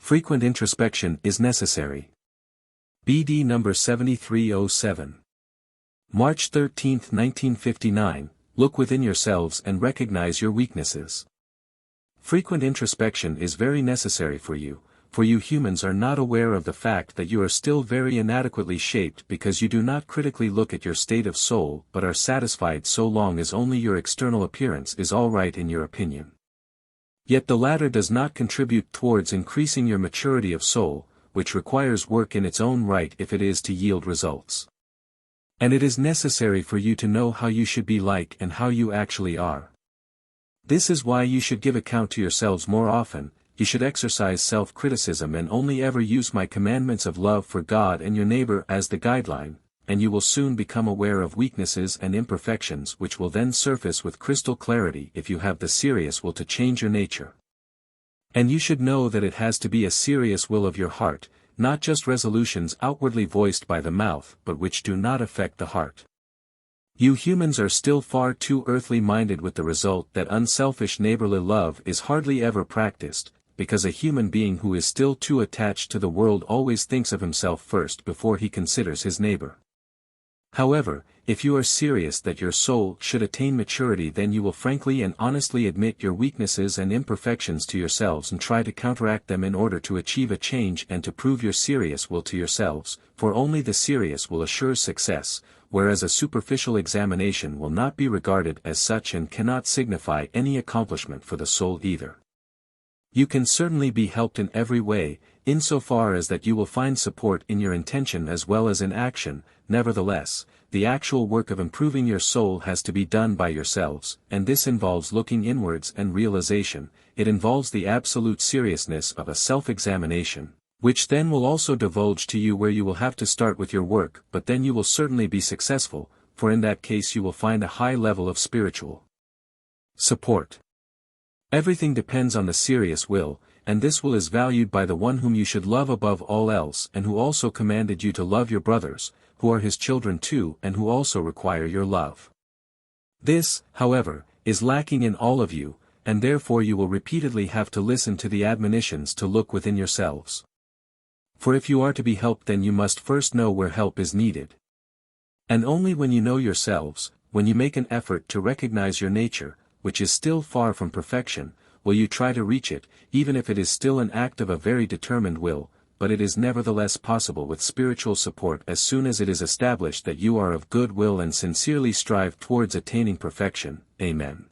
Frequent introspection is necessary. BD number 7307. March 13, 1959, look within yourselves and recognize your weaknesses. Frequent introspection is very necessary for you humans are not aware of the fact that you are still very inadequately shaped because you do not critically look at your state of soul but are satisfied so long as only your external appearance is all right in your opinion. Yet the latter does not contribute towards increasing your maturity of soul, which requires work in its own right if it is to yield results. And it is necessary for you to know how you should be like and how you actually are. This is why you should give account to yourselves more often, you should exercise self-criticism and only ever use my commandments of love for God and your neighbor as the guideline, and you will soon become aware of weaknesses and imperfections which will then surface with crystal clarity if you have the serious will to change your nature. And you should know that it has to be a serious will of your heart, not just resolutions outwardly voiced by the mouth but which do not affect the heart. You humans are still far too earthly minded with the result that unselfish neighborly love is hardly ever practiced, because a human being who is still too attached to the world always thinks of himself first before he considers his neighbor. However, if you are serious that your soul should attain maturity, then you will frankly and honestly admit your weaknesses and imperfections to yourselves and try to counteract them in order to achieve a change and to prove your serious will to yourselves, for only the serious will assure success, whereas a superficial examination will not be regarded as such and cannot signify any accomplishment for the soul either. You can certainly be helped in every way, insofar as that you will find support in your intention as well as in action. Nevertheless, the actual work of improving your soul has to be done by yourselves, and this involves looking inwards and realization, it involves the absolute seriousness of a self-examination, which then will also divulge to you where you will have to start with your work, but then you will certainly be successful, for in that case you will find a high level of spiritual support. Everything depends on the serious will, and this will is valued by the one whom you should love above all else and who also commanded you to love your brothers, who are his children too and who also require your love. This, however, is lacking in all of you, and therefore you will repeatedly have to listen to the admonitions to look within yourselves. For if you are to be helped, then you must first know where help is needed. And only when you know yourselves, when you make an effort to recognize your nature, which is still far from perfection, will you try to reach it, even if it is still an act of a very determined will, but it is nevertheless possible with spiritual support as soon as it is established that you are of good will and sincerely strive towards attaining perfection. Amen.